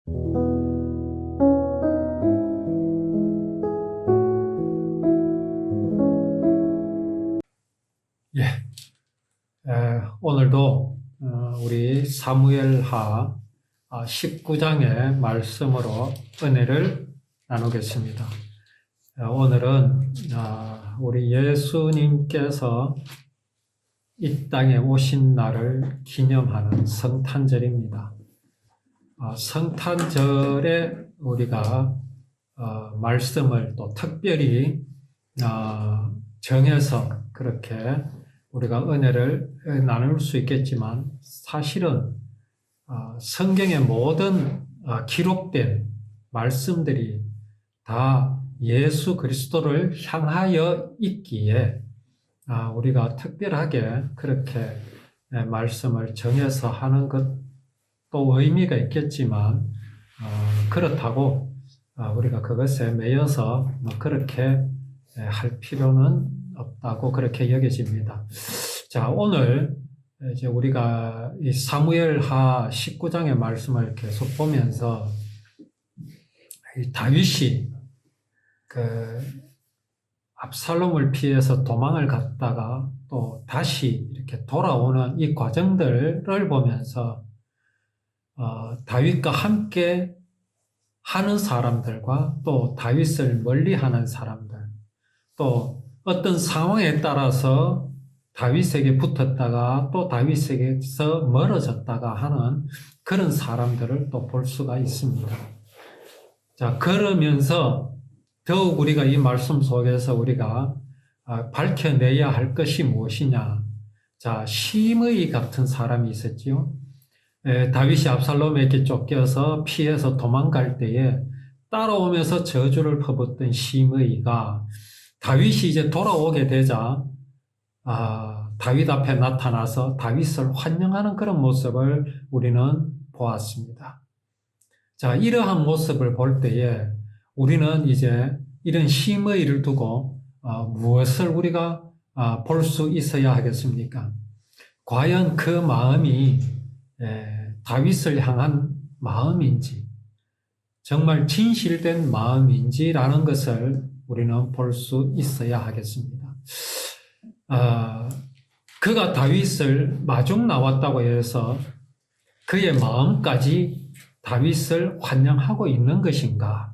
예, 오늘도 우리 사무엘하 19장의 말씀으로 은혜를 나누겠습니다. 오늘은 우리 예수님께서 이 땅에 오신 날을 기념하는 성탄절입니다. 성탄절에 우리가 말씀을 또 특별히 정해서 그렇게 우리가 은혜를 나눌 수 있겠지만, 사실은 성경의 모든 기록된 말씀들이 다 예수 그리스도를 향하여 있기에 우리가 특별하게 그렇게 말씀을 정해서 하는 것도 의미가 있겠지만, 그렇다고 우리가 그것에 매여서 그렇게 할 필요는 없다고 그렇게 여겨집니다. 자, 오늘 이제 우리가 이 사무엘하 19장의 말씀을 계속 보면서 이 다윗이 압살롬을 피해서 도망을 갔다가 또 다시 이렇게 돌아오는 이 과정들을 보면서 다윗과 함께 하는 사람들과 또 다윗을 멀리하는 사람들, 또 어떤 상황에 따라서 다윗에게 붙었다가 또 다윗에게서 멀어졌다가 하는 그런 사람들을 또 볼 수가 있습니다. 자, 그러면서 더욱 우리가 이 말씀 속에서 우리가 밝혀내야 할 것이 무엇이냐. 자, 시므이 같은 사람이 있었지요. 다윗이 압살롬에게 쫓겨서 피해서 도망갈 때에 따라오면서 저주를 퍼붓던 시므이가 다윗이 이제 돌아오게 되자 다윗 앞에 나타나서 다윗을 환영하는 그런 모습을 우리는 보았습니다. 자, 이러한 모습을 볼 때에 우리는 이제 이런 시므이를 두고 무엇을 우리가 볼 수 있어야 하겠습니까? 과연 그 마음이 다윗을 향한 마음인지, 정말 진실된 마음인지라는 것을 우리는 볼 수 있어야 하겠습니다. 그가 다윗을 마중 나왔다고 해서 그의 마음까지 다윗을 환영하고 있는 것인가?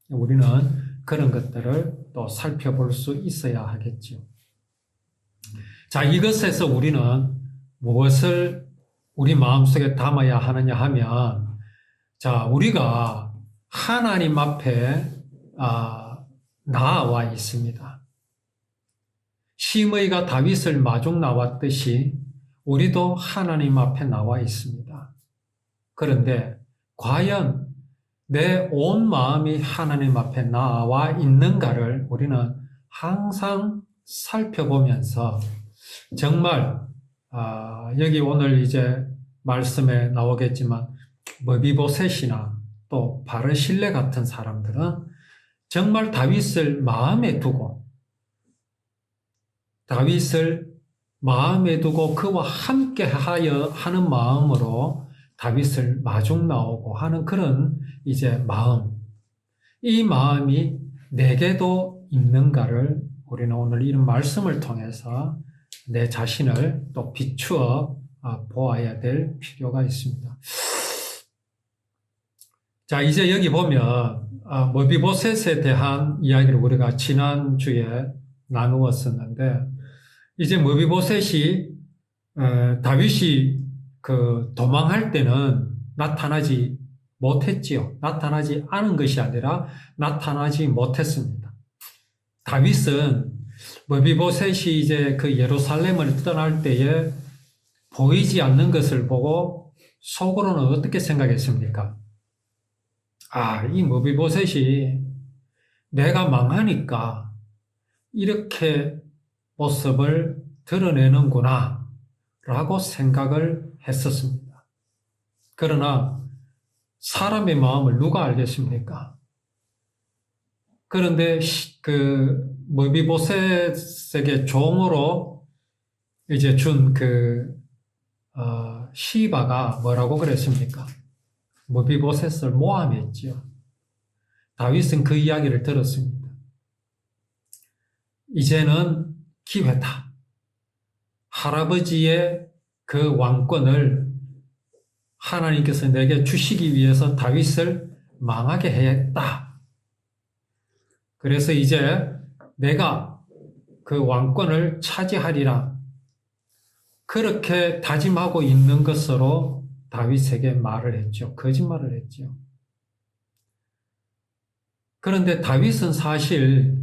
우리는 그런 것들을 또 살펴볼 수 있어야 하겠죠. 자, 이것에서 우리는 무엇을 우리 마음속에 담아야 하느냐 하면, 자, 우리가 하나님 앞에 나와 있습니다. 시므이가 다윗을 마중 나왔듯이 우리도 하나님 앞에 나와 있습니다. 그런데 과연 내 온 마음이 하나님 앞에 나와 있는가를 우리는 항상 살펴보면서, 정말 여기 오늘 이제 말씀에 나오겠지만 머비보셋이나 또 바르실레 같은 사람들은 정말 다윗을 마음에 두고 그와 함께 하는 마음으로 다윗을 마중 나오고 하는 그런 이제 마음, 이 마음이 내게도 있는가를 우리는 오늘 이런 말씀을 통해서 내 자신을 또 비추어 보아야 될 필요가 있습니다. 자, 이제 여기 보면 머비보셋에 대한 이야기를 우리가 지난주에 나누었었는데, 이제 머비보셋이 다윗이 도망할 때는 나타나지 못했지요. 나타나지 않은 것이 아니라 나타나지 못했습니다. 다윗은 머비보셋이 이제 예루살렘을 떠날 때에 보이지 않는 것을 보고 속으로는 어떻게 생각했습니까? 이 머비보셋이 내가 망하니까 이렇게 모습을 드러내는구나 라고 생각을 했었습니다. 그러나 사람의 마음을 누가 알겠습니까? 그런데 머비보셋에게 종으로 이제 준 시바가 뭐라고 그랬습니까? 머비보셋을 모함했지요. 다윗은 그 이야기를 들었습니다. 이제는 기회다. 할아버지의 그 왕권을 하나님께서 내게 주시기 위해서 다윗을 망하게 했다. 그래서 이제 내가 그 왕권을 차지하리라. 그렇게 다짐하고 있는 것으로 다윗에게 말을 했죠. 거짓말을 했죠. 그런데 다윗은 사실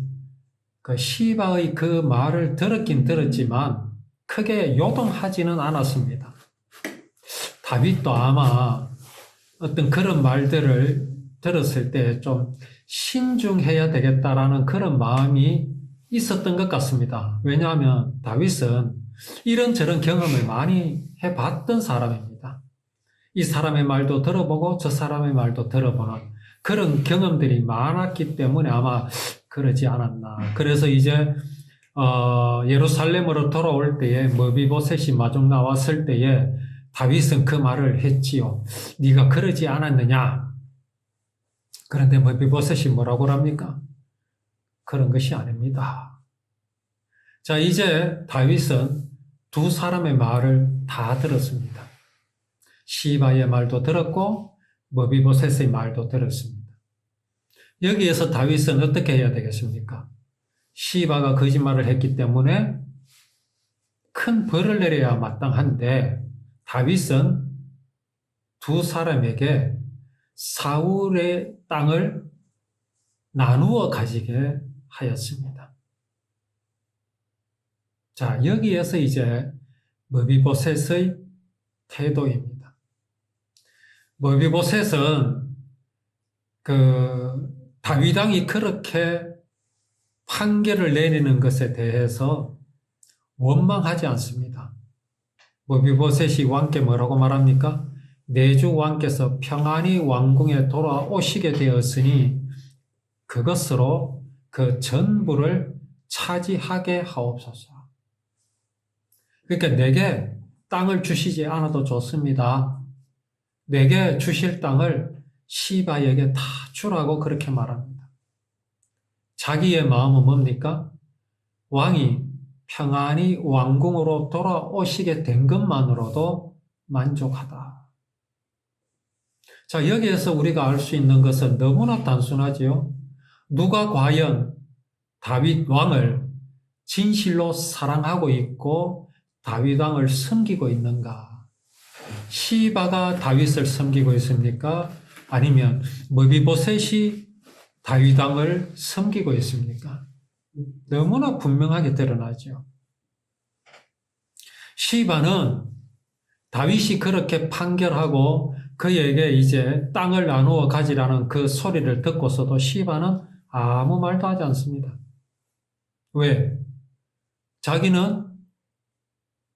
그 시바의 그 말을 들었긴 들었지만 크게 요동하지는 않았습니다. 다윗도 아마 어떤 그런 말들을 들었을 때 좀 신중해야 되겠다라는 그런 마음이 있었던 것 같습니다. 왜냐하면 다윗은 이런저런 경험을 많이 해봤던 사람입니다. 이 사람의 말도 들어보고 저 사람의 말도 들어보는 그런 경험들이 많았기 때문에 아마 그러지 않았나. 그래서 이제 예루살렘으로 돌아올 때에 머비보셋이 마중 나왔을 때에 다윗은 그 말을 했지요. 네가 그러지 않았느냐. 그런데 머비보셋이 뭐라고 합니까? 그런 것이 아닙니다. 자, 이제 다윗은 두 사람의 말을 다 들었습니다. 시바의 말도 들었고 머비보셋의 말도 들었습니다. 여기에서 다윗은 어떻게 해야 되겠습니까? 시바가 거짓말을 했기 때문에 큰 벌을 내려야 마땅한데 다윗은 두 사람에게 사울의 땅을 나누어 가지게 하였습니다. 자, 여기에서 이제 머비보셋의 태도입니다. 머비보셋은 다윗 왕이 그렇게 판결을 내리는 것에 대해서 원망하지 않습니다. 머비보셋이 왕께 뭐라고 말합니까? 내 주 왕께서 평안히 왕궁에 돌아오시게 되었으니 그것으로 그 전부를 차지하게 하옵소서. 그러니까 내게 땅을 주시지 않아도 좋습니다. 내게 주실 땅을 시바에게 다 주라고 그렇게 말합니다. 자기의 마음은 뭡니까? 왕이 평안히 왕궁으로 돌아오시게 된 것만으로도 만족하다. 자, 여기에서 우리가 알 수 있는 것은 너무나 단순하지요. 누가 과연 다윗 왕을 진실로 사랑하고 있고 다윗 왕을 섬기고 있는가? 시바가 다윗을 섬기고 있습니까? 아니면 머비보셋이 다윗 왕을 섬기고 있습니까? 너무나 분명하게 드러나죠. 시바는 다윗이 그렇게 판결하고 그에게 이제 땅을 나누어 가지라는 그 소리를 듣고서도 시바는 아무 말도 하지 않습니다. 왜? 자기는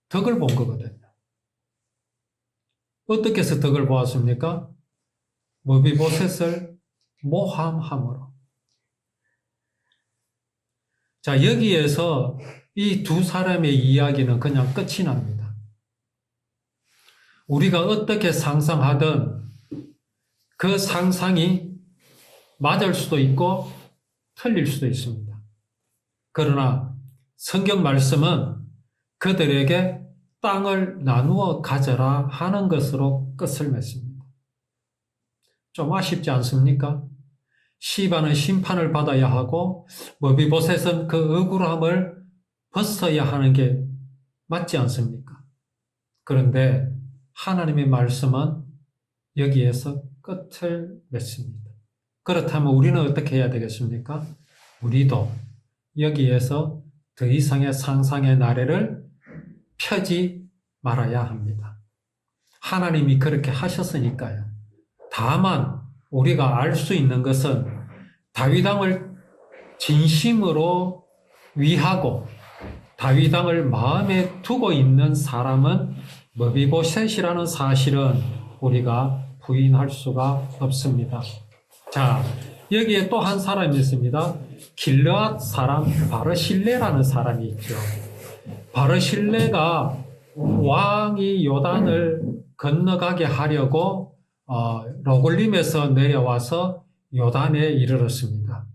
덕을 본 거거든요. 어떻게 해서 덕을 보았습니까? 머비보셋을 모함함으로. 자, 여기에서 이 두 사람의 이야기는 그냥 끝이 납니다. 우리가 어떻게 상상하든 그 상상이 맞을 수도 있고 틀릴 수도 있습니다. 그러나 성경 말씀은 그들에게 땅을 나누어 가져라 하는 것으로 끝을 맺습니다. 좀 아쉽지 않습니까? 시바는 심판을 받아야 하고 머비보셋은 그 억울함을 벗어야 하는 게 맞지 않습니까? 그런데 하나님의 말씀은 여기에서 끝을 맺습니다. 그렇다면 우리는 어떻게 해야 되겠습니까? 우리도 여기에서 더 이상의 상상의 나래를 펴지 말아야 합니다. 하나님이 그렇게 하셨으니까요. 다만 우리가 알 수 있는 것은 다윗 왕을 진심으로 위하고 다윗 왕을 마음에 두고 있는 사람은 머비보셋이라는 사실은 우리가 부인할 수가 없습니다. 자, 여기에 또 한 사람이 있습니다. 길르앗 사람 바르실레라는 사람이 있죠. 바르실레가 왕이 요단을 건너가게 하려고 로글림에서 내려와서 요단에 이르렀습니다.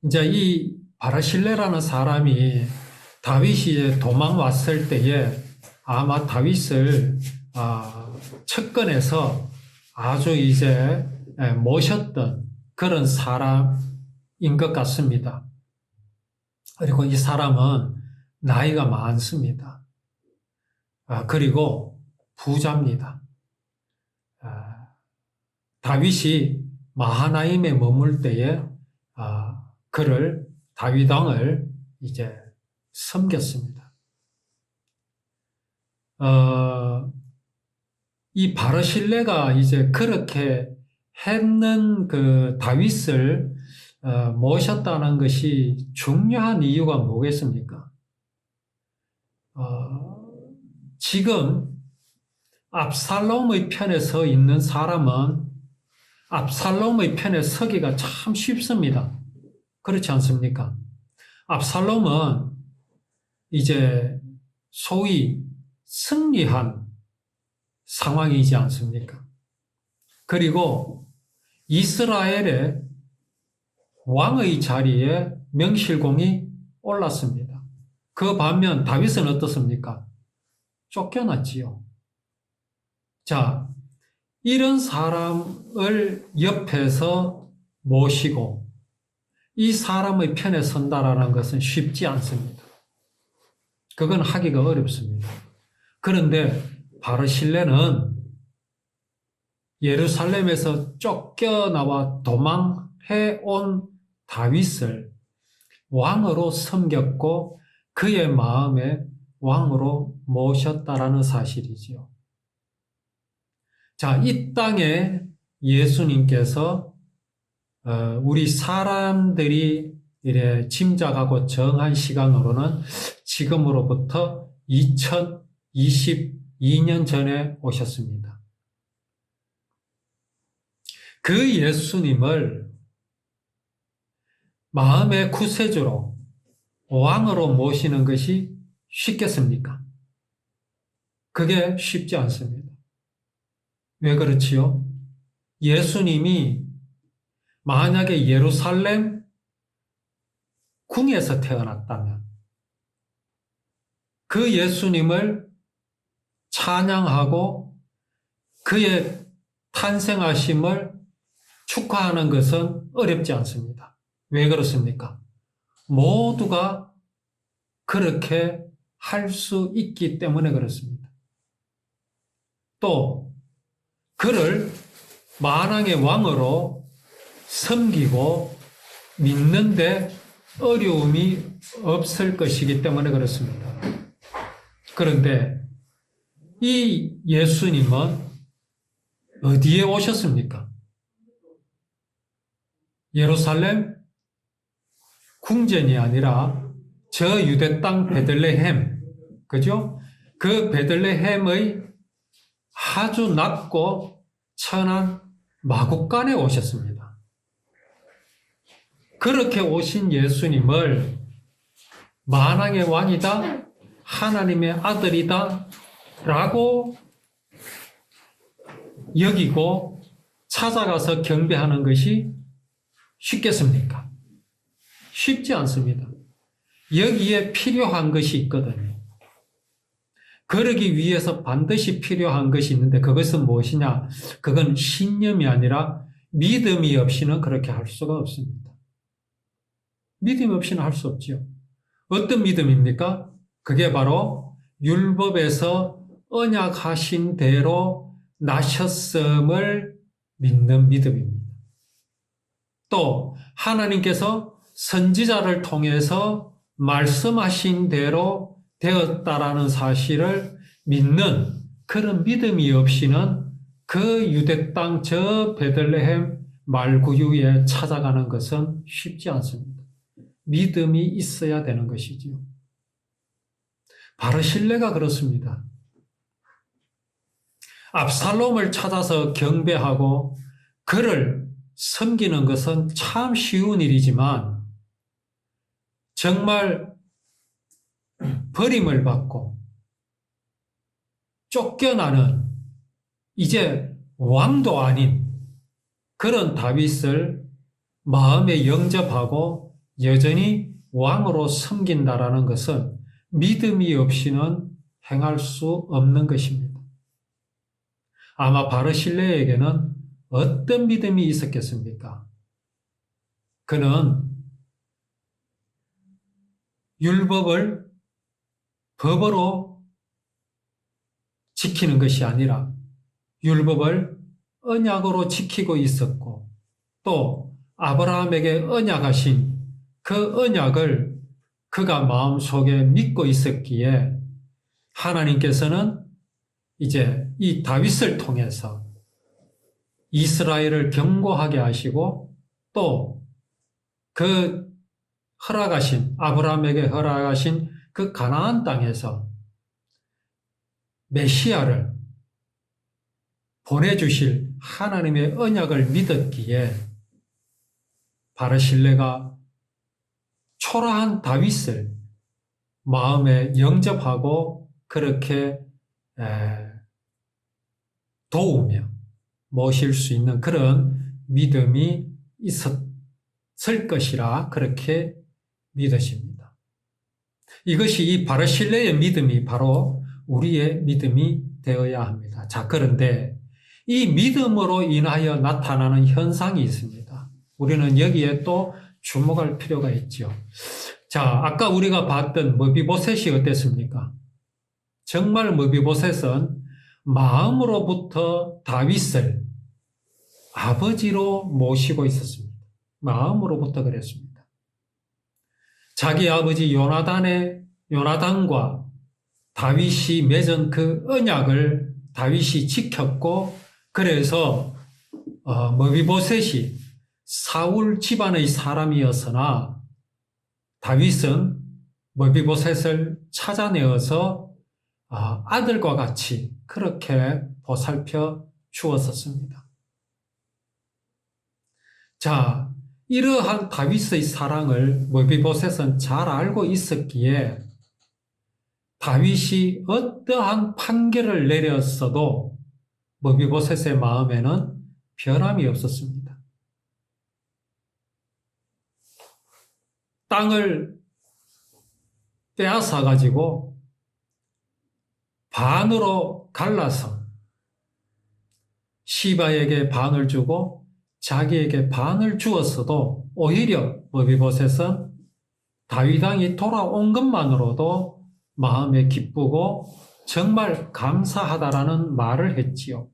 이제 이 바르실레라는 사람이 다윗이 도망 왔을 때에 아마 다윗을 측근에서 아주 이제 모셨던 그런 사람인 것 같습니다. 그리고 이 사람은 나이가 많습니다. 그리고 부자입니다. 다윗이 마하나임에 머물 때에 그를 다윗 왕을 이제 섬겼습니다. 이 바르실레가 이제 그렇게 했는 그 다윗을 모셨다는 것이 중요한 이유가 뭐겠습니까? 지금 압살롬의 편에 서 있는 사람은 압살롬의 편에 서기가 참 쉽습니다. 그렇지 않습니까? 압살롬은 이제 소위 승리한 상황이지 않습니까? 그리고 이스라엘의 왕의 자리에 명실공히 올랐습니다. 그 반면 다윗은 어떻습니까? 쫓겨났지요. 자, 이런 사람을 옆에서 모시고 이 사람의 편에 선다라는 것은 쉽지 않습니다. 그건 하기가 어렵습니다. 그런데 바르실레는 예루살렘에서 쫓겨나와 도망해 온 다윗을 왕으로 섬겼고 그의 마음에 왕으로 모셨다라는 사실이지요. 자, 이 땅에 예수님께서 우리 사람들이 이래 짐작하고 정한 시간으로는 지금으로부터 2022년 전에 오셨습니다. 그 예수님을 마음의 구세주로 왕으로 모시는 것이 쉽겠습니까? 그게 쉽지 않습니다. 왜 그렇지요? 예수님이 만약에 예루살렘 궁에서 태어났다면 그 예수님을 찬양하고 그의 탄생하심을 축하하는 것은 어렵지 않습니다. 왜 그렇습니까? 모두가 그렇게 할 수 있기 때문에 그렇습니다. 또 그를 만왕의 왕으로 섬기고 믿는데 어려움이 없을 것이기 때문에 그렇습니다. 그런데 이 예수님은 어디에 오셨습니까? 예루살렘 궁전이 아니라 저 유대 땅 베들레헴, 그죠? 그 베들레헴의 아주 낮고 천한 마국간에 오셨습니다. 그렇게 오신 예수님을 만왕의 왕이다, 하나님의 아들이다 라고 여기고 찾아가서 경배하는 것이 쉽겠습니까? 쉽지 않습니다. 여기에 필요한 것이 있거든요. 그러기 위해서 반드시 필요한 것이 있는데 그것은 무엇이냐? 그건 신념이 아니라 믿음이 없이는 그렇게 할 수가 없습니다. 믿음 없이는 할 수 없죠. 어떤 믿음입니까? 그게 바로 율법에서 언약하신 대로 나셨음을 믿는 믿음입니다. 또 하나님께서 선지자를 통해서 말씀하신 대로 되었다라는 사실을 믿는 그런 믿음이 없이는 그 유대 땅 저 베들레헴 말구유에 찾아가는 것은 쉽지 않습니다. 믿음이 있어야 되는 것이지요. 바르실레가 그렇습니다. 압살롬을 찾아서 경배하고 그를 섬기는 것은 참 쉬운 일이지만 정말 버림을 받고 쫓겨나는 이제 왕도 아닌 그런 다윗을 마음에 영접하고 여전히 왕으로 섬긴다라는 것은 믿음이 없이는 행할 수 없는 것입니다. 아마 바르실레에게는 어떤 믿음이 있었겠습니까? 그는 율법을 법으로 지키는 것이 아니라 율법을 언약으로 지키고 있었고 또 아브라함에게 언약하신 그 언약을 그가 마음속에 믿고 있었기에 하나님께서는 이제 이 다윗을 통해서 이스라엘을 견고하게 하시고 또 그 아브라함에게 허락하신 그 가나안 땅에서 메시아를 보내주실 하나님의 언약을 믿었기에 바르실레가 초라한 다윗을 마음에 영접하고 그렇게 도우며 모실 수 있는 그런 믿음이 있었을 것이라 그렇게 믿으십니다. 이것이 이 바르실레의 믿음이 바로 우리의 믿음이 되어야 합니다. 자, 그런데 이 믿음으로 인하여 나타나는 현상이 있습니다. 우리는 여기에 또 주목할 필요가 있죠. 자, 아까 우리가 봤던 머비보셋이 어땠습니까? 정말 머비보셋은 마음으로부터 다윗을 아버지로 모시고 있었습니다. 마음으로부터 그랬습니다. 자기 아버지 요나단과 다윗이 맺은 그 언약을 다윗이 지켰고 그래서 머비보셋이 사울 집안의 사람이었으나 다윗은 머비보셋을 찾아내어서 아들과 같이 그렇게 보살펴 주었었습니다. 자, 이러한 다윗의 사랑을 머비보셋은 잘 알고 있었기에 다윗이 어떠한 판결을 내렸어도 머비보셋의 마음에는 변함이 없었습니다. 땅을 빼앗아 가지고 반으로 갈라서 시바에게 반을 주고 자기에게 반을 주었어도 오히려 머비보셋은 다윗 왕이 돌아온 것만으로도 마음에 기쁘고 정말 감사하다라는 말을 했지요.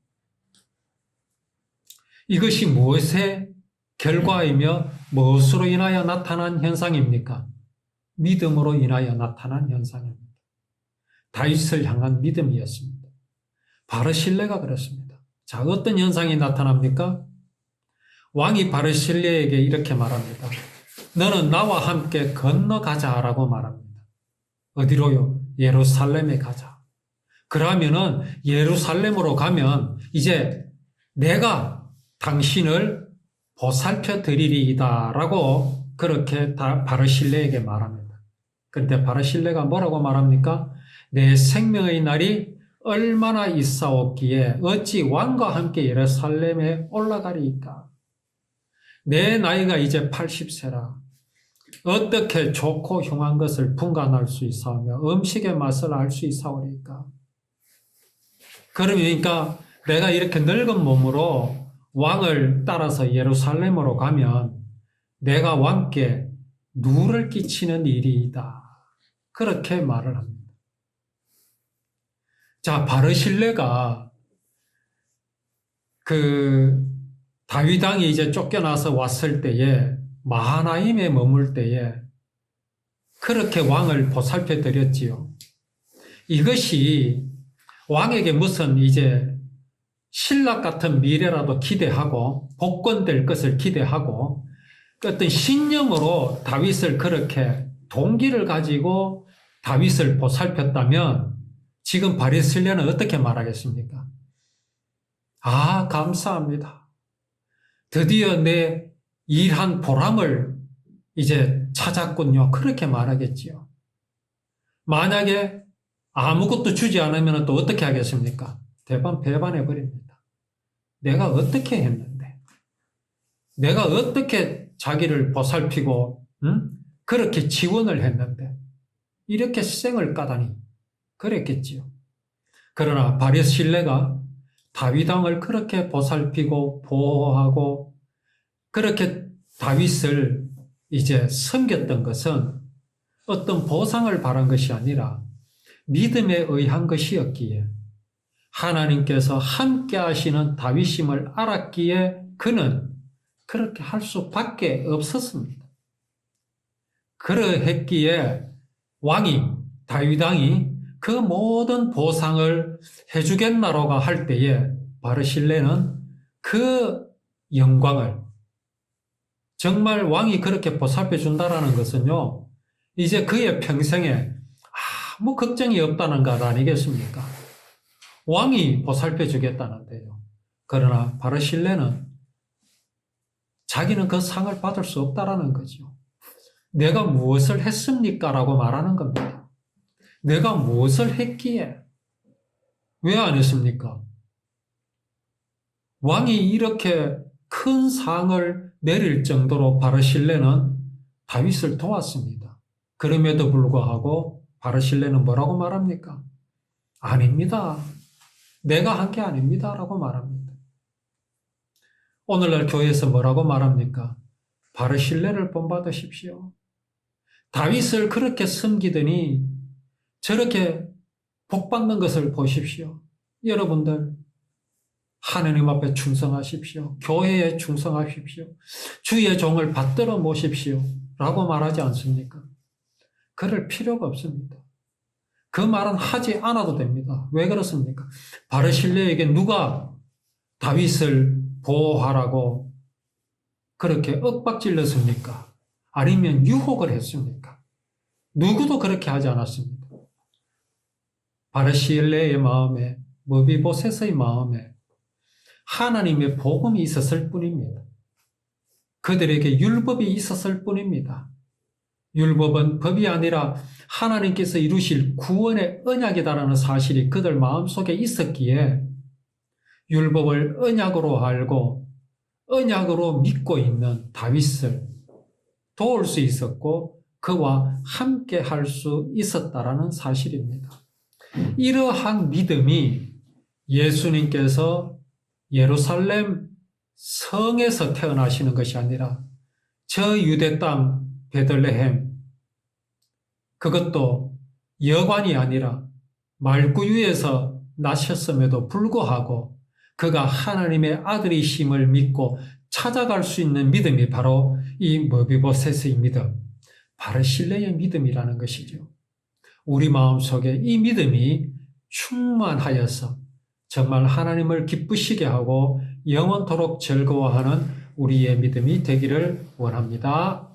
이것이 무엇의 결과이며 무엇으로 인하여 나타난 현상입니까? 믿음으로 인하여 나타난 현상입니다. 다윗을 향한 믿음이었습니다. 바르실레가 그렇습니다. 자, 어떤 현상이 나타납니까? 왕이 바르실레에게 이렇게 말합니다. 너는 나와 함께 건너가자라고 말합니다. 어디로요? 예루살렘에 가자. 그러면은 예루살렘으로 가면 이제 내가 당신을 보살펴 드리리이다라고 그렇게 바르실레에게 말합니다. 그런데 바르실레가 뭐라고 말합니까? 내 생명의 날이 얼마나 있사옵기에 어찌 왕과 함께 예루살렘에 올라가리이까? 내 나이가 이제 80세라. 어떻게 좋고 흉한 것을 분간할 수 있사오며 음식의 맛을 알 수 있사오리까? 그러니까 내가 이렇게 늙은 몸으로 왕을 따라서 예루살렘으로 가면 내가 왕께 누를 끼치는 일이다. 그렇게 말을 합니다. 자, 바르실레가 다윗 왕이 이제 쫓겨나서 왔을 때에 마하나임에 머물 때에 그렇게 왕을 보살펴 드렸지요. 이것이 왕에게 무슨 이제 신락 같은 미래라도 기대하고 복권될 것을 기대하고 어떤 신념으로 다윗을 그렇게 동기를 가지고 다윗을 보살폈다면 지금 바르실레는 어떻게 말하겠습니까? 아, 감사합니다. 드디어 내 일한 보람을 이제 찾았군요. 그렇게 말하겠지요. 만약에 아무것도 주지 않으면 또 어떻게 하겠습니까? 배반해버립니다. 내가 어떻게 했는데, 내가 어떻게 자기를 보살피고 그렇게 지원을 했는데 이렇게 쌩을 까다니 그랬겠지요. 그러나 바리실레가 다윗 왕을 그렇게 보살피고 보호하고 그렇게 다윗을 이제 섬겼던 것은 어떤 보상을 바란 것이 아니라 믿음에 의한 것이었기에 하나님께서 함께 하시는 다윗임을 알았기에 그는 그렇게 할 수밖에 없었습니다. 그러했기에 다윗 왕이 그 모든 보상을 해주겠나로가 할 때에 바르실레는 그 영광을 정말 왕이 그렇게 보살펴 준다라는 것은요, 이제 그의 평생에 아무 걱정이 없다는 것 아니겠습니까? 왕이 보살펴 주겠다는데요. 그러나 바르실레는 자기는 그 상을 받을 수 없다라는 거죠. 내가 무엇을 했습니까? 라고 말하는 겁니다. 내가 무엇을 했기에? 왜 안 했습니까? 왕이 이렇게 큰 상을 내릴 정도로 바르실레는 다윗을 도왔습니다. 그럼에도 불구하고 바르실레는 뭐라고 말합니까? 아닙니다. 내가 한 게 아닙니다. 라고 말합니다. 오늘날 교회에서 뭐라고 말합니까? 바르실레를 본받으십시오. 다윗을 그렇게 섬기더니 저렇게 복받는 것을 보십시오. 여러분들 하느님 앞에 충성하십시오. 교회에 충성하십시오. 주의 종을 받들어 모십시오. 라고 말하지 않습니까? 그럴 필요가 없습니다. 그 말은 하지 않아도 됩니다. 왜 그렇습니까? 바르실레에게 누가 다윗을 보호하라고 그렇게 윽박질렀습니까? 아니면 유혹을 했습니까? 누구도 그렇게 하지 않았습니다. 바르실레의 마음에, 므비보셋의 마음에 하나님의 복음이 있었을 뿐입니다. 그들에게 율법이 있었을 뿐입니다. 율법은 법이 아니라 하나님께서 이루실 구원의 언약이다라는 사실이 그들 마음속에 있었기에 율법을 언약으로 알고 언약으로 믿고 있는 다윗을 도울 수 있었고 그와 함께 할 수 있었다라는 사실입니다. 이러한 믿음이 예수님께서 예루살렘 성에서 태어나시는 것이 아니라 저 유대 땅 베들레헴, 그것도 여관이 아니라 말구유에서 나셨음에도 불구하고 그가 하나님의 아들이심을 믿고 찾아갈 수 있는 믿음이 바로 이 므비보셋의 믿음, 바르실레의 믿음이라는 것이죠. 우리 마음속에 이 믿음이 충만하여서 정말 하나님을 기쁘시게 하고 영원토록 즐거워하는 우리의 믿음이 되기를 원합니다.